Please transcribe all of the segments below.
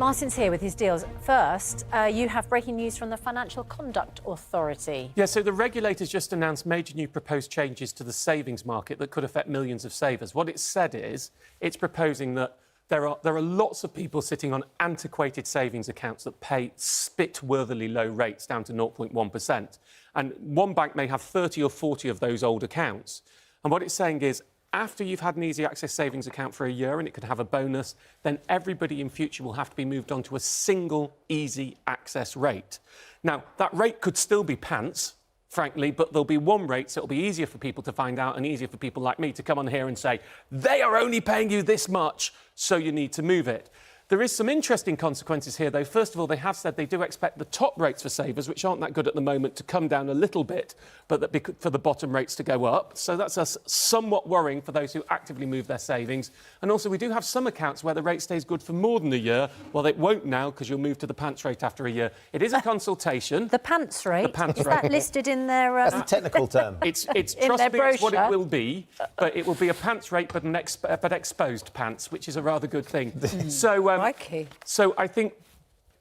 Martin's here with his deals. First, you have breaking news from the Financial Conduct Authority. Yeah, so the regulator's just announced major new proposed changes to the savings market that could affect millions of savers. What it said is, it's proposing that there are lots of people sitting on antiquated savings accounts that pay spit-worthily low rates down to 0.1%. And one bank may have 30 or 40 of those old accounts. And what it's saying is, after you've had an easy access savings account for a year and it could have a bonus, then everybody in future will have to be moved on to a single easy access rate. Now, that rate could still be pants, frankly, but there'll be one rate, so it'll be easier for people to find out and easier for people like me to come on here and say, they are only paying you this much, so you need to move it. There is some interesting consequences here, though. First of all, they have said they do expect the top rates for savers, which aren't that good at the moment, to come down a little bit, but that for the bottom rates to go up. So that's somewhat worrying for those who actively move their savings. And also, we do have some accounts where the rate stays good for more than a year. Well, it won't now, because you'll move to the pants rate after a year. It is a consultation. The pants rate? The pants is rate. That listed in their... That's a technical term. It's trust me, it's what it will be, but it will be a pants rate, but exposed pants, which is a rather good thing. So I think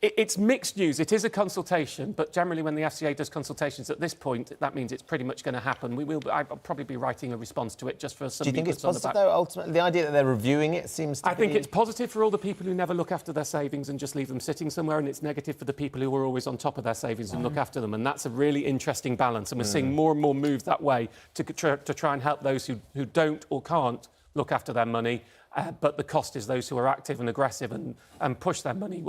it's mixed news. It is a consultation, but generally when the FCA does consultations at this point, that means it's pretty much going to happen. I'll probably be writing a response to it just for some... Do you think it's positive, though, ultimately? The idea that they're reviewing it seems to be... I think it's positive for all the people who never look after their savings and just leave them sitting somewhere, and it's negative for the people who are always on top of their savings and look after them, and that's a really interesting balance, and we're seeing more and more move that way to try and help those who don't or can't look after their money, but the cost is those who are active and aggressive and push their money...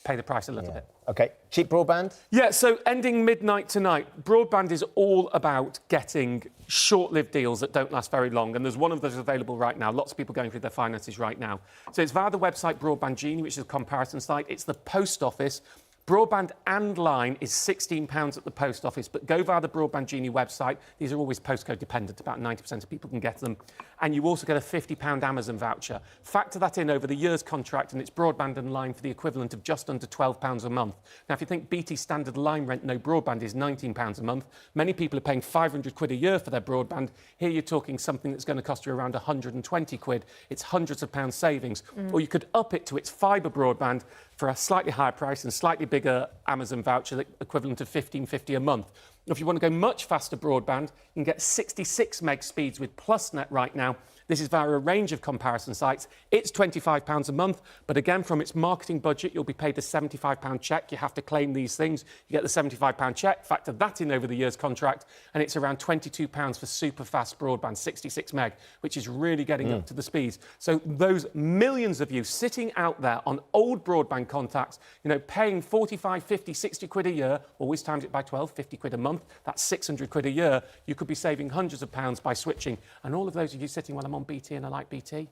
pay the price a little bit. OK. Cheap broadband? Yeah, so ending midnight tonight, broadband is all about getting short-lived deals that don't last very long, and there's one of those available right now. Lots of people going through their finances right now. So it's via the website Broadband Genie, which is a comparison site. It's the post office. Broadband and line is £16 at the post office, but go via the Broadband Genie website. These are always postcode dependent. About 90% of people can get them. And you also get a £50 Amazon voucher. Factor that in over the year's contract, and it's broadband and line for the equivalent of just under £12 a month. Now, if you think BT standard line rent, no broadband, is £19 a month, many people are paying 500 quid a year for their broadband. Here you're talking something that's going to cost you around 120 quid. It's hundreds of pounds savings. Or you could up it to its fibre broadband for a slightly higher price and slightly bigger Amazon voucher, equivalent of £15.50 a month. If you want to go much faster broadband, you can get 66 meg speeds with PlusNet right now. This is via a range of comparison sites. It's £25 a month, but again, from its marketing budget, you'll be paid a £75 cheque. You have to claim these things. You get the £75 cheque, factor that in over the year's contract, and it's around £22 for super fast broadband, 66 meg, which is really getting up to the speeds. So those millions of you sitting out there on old broadband contacts, you know, paying 45, 50, 60 quid a year, always times it by 12, 50 quid a month, that's 600 quid a year. You could be saving hundreds of pounds by switching. And all of those of you sitting while I'm on BT and I like BT,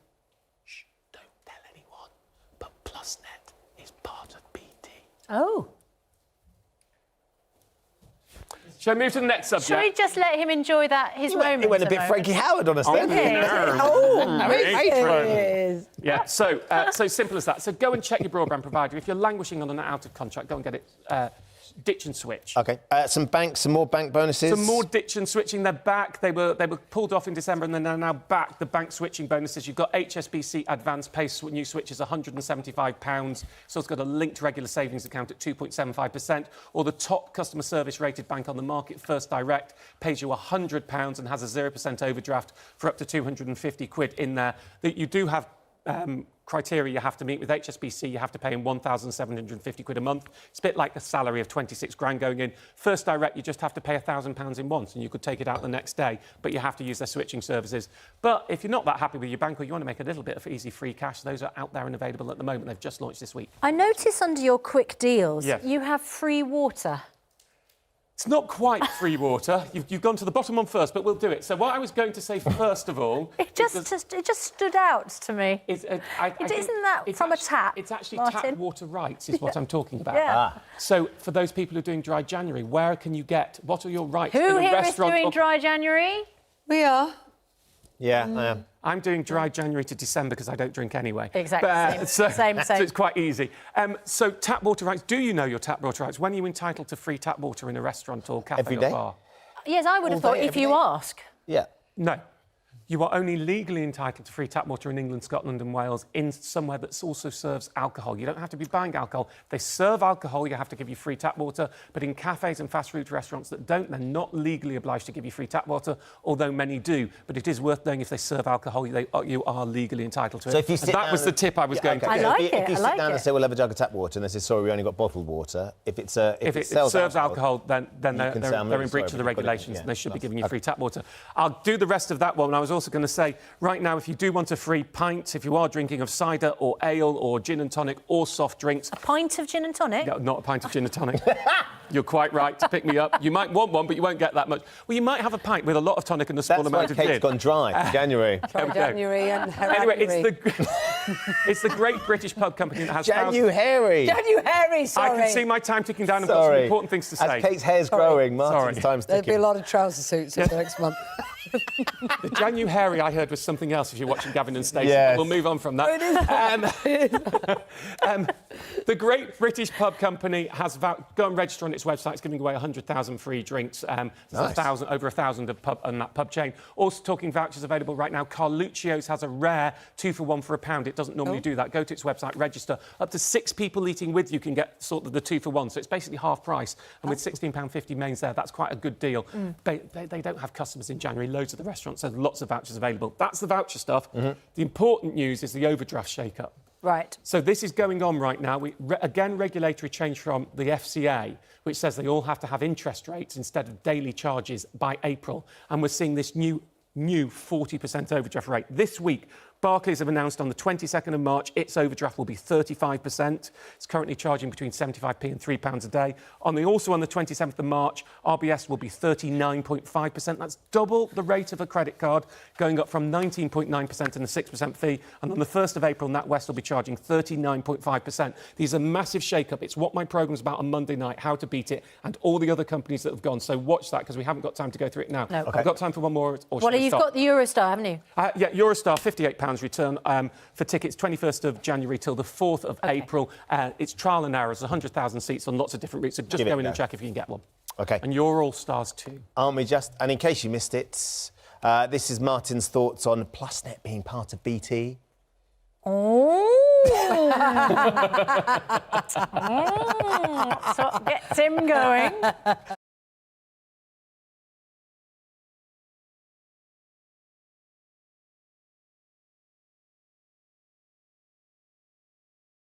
shh, don't tell anyone, but PlusNet is part of BT. Oh. Shall I move to the next subject? Shall we just let him enjoy his moment? He went a bit Frankie Howard on us then. Yeah, so simple as that. So go and check your broadband provider. If you're languishing on an out of contract, go and get it. Ditch and switch. OK. Some more bank bonuses. Some more ditch and switching. They're back. They were pulled off in December and then they're now back. The bank switching bonuses. You've got HSBC Advanced Pay new switches, £175. So it's got a linked regular savings account at 2.75%. Or the top customer service rated bank on the market, First Direct, pays you £100 and has a 0% overdraft for up to 250 quid in there. That you do have criteria you have to meet with HSBC. You have to pay in 1,750 quid a month. It's a bit like a salary of 26 grand going in. First Direct, you just have to pay £1,000 in once and you could take it out the next day, but you have to use their switching services. But if you're not that happy with your bank or you want to make a little bit of easy free cash, those are out there and available at the moment. They've just launched this week. I notice under your quick deals, you have free water. It's not quite free water. You've gone to the bottom one first, but we'll do it. So what I was going to say first of all... It just stood out to me. Isn't that from a tap, It's actually Martin? tap water rights is what I'm talking about. Yeah. So for those people who are doing Dry January, where can you get... What are your rights in Who a here is restaurant doing Dry January? We are. Yeah, I am. I'm doing Dry January to December because I don't drink anyway. Exactly. Same. So it's quite easy. So tap water rights. Do you know your tap water rights? When are you entitled to free tap water in a restaurant or cafe Every day? or bar? Yes, I would have thought if you ask. Yeah. No. You are only legally entitled to free tap water in England, Scotland and Wales in somewhere that also serves alcohol. You don't have to be buying alcohol. If they serve alcohol, you have to give you free tap water. But in cafes and fast food restaurants that don't, they're not legally obliged to give you free tap water, although many do. But it is worth knowing if they serve alcohol, you are legally entitled to it. So if you sit that was the tip I was going to I give. like If it, you I sit like down it. and say, we'll have a jug of tap water, and they say, sorry, we only got bottled water, if it serves alcohol, then can say, they're I'm in really breach sorry, of the but regulations yeah, and they should be that's- giving you free tap water. I'll do the rest of that one. I was also going to say, right now, if you do want a free pint, if you are drinking of cider or ale or gin and tonic or soft drinks... A pint of gin and tonic? No, not a pint of gin and tonic. You're quite right to pick me up. You might want one, but you won't get that much. Well, you might have a pint with a lot of tonic and a small That's why amount of gin. Kate's gone dry in January. There we go. January and Anyway, it's the great British pub company that has... January. January, I sorry. can see my time ticking down. I've got some important things to say. As Kate's hair's growing, Martin's Sorry. time's There'll be ticking. a lot of trouser suits next month. The January I heard was something else if you're watching Gavin and Stacey. Yes. We'll move on from that. The Great British Pub Company has go and register on its website. It's giving away 100,000 free drinks. There's Nice. over 1,000 on that pub chain. Also talking vouchers available right now. Carluccio's has a rare 2-for-1 for £1. It doesn't normally do that. Go to its website, register. Up to 6 people eating with you can get sort of the 2-for-1. So it's basically half price. And with £16.50 mains there, that's quite a good deal. They don't have customers in January. Loads of the restaurants, so lots of vouchers available. That's the voucher stuff. The important news is the overdraft shake-up. Right. So this is going on right now. Again, regulatory change from the FCA, which says they all have to have interest rates instead of daily charges by April. And we're seeing this new 40% overdraft rate. This week, Barclays have announced on the 22nd of March its overdraft will be 35%. It's currently charging between 75p and £3 a day. Also on the 27th of March, RBS will be 39.5%. That's double the rate of a credit card, going up from 19.9% and a 6% fee. And on the 1st of April, NatWest will be charging 39.5%. These are massive shake-up. It's what my programme's about on Monday night, how to beat it, and all the other companies that have gone. So watch that, because we haven't got time to go through it now. No. I've got time for one more. Or Well, you've got the Eurostar, haven't you? Yeah, Eurostar, £58 return for tickets, 21st of January till the 4th of April. It's trial and error. There's 100,000 seats on lots of different routes, so just go in and check if you can get one. OK. And you're all stars too. Aren't we just? And in case you missed it, this is Martin's thoughts on PlusNet being part of BT. So gets him going.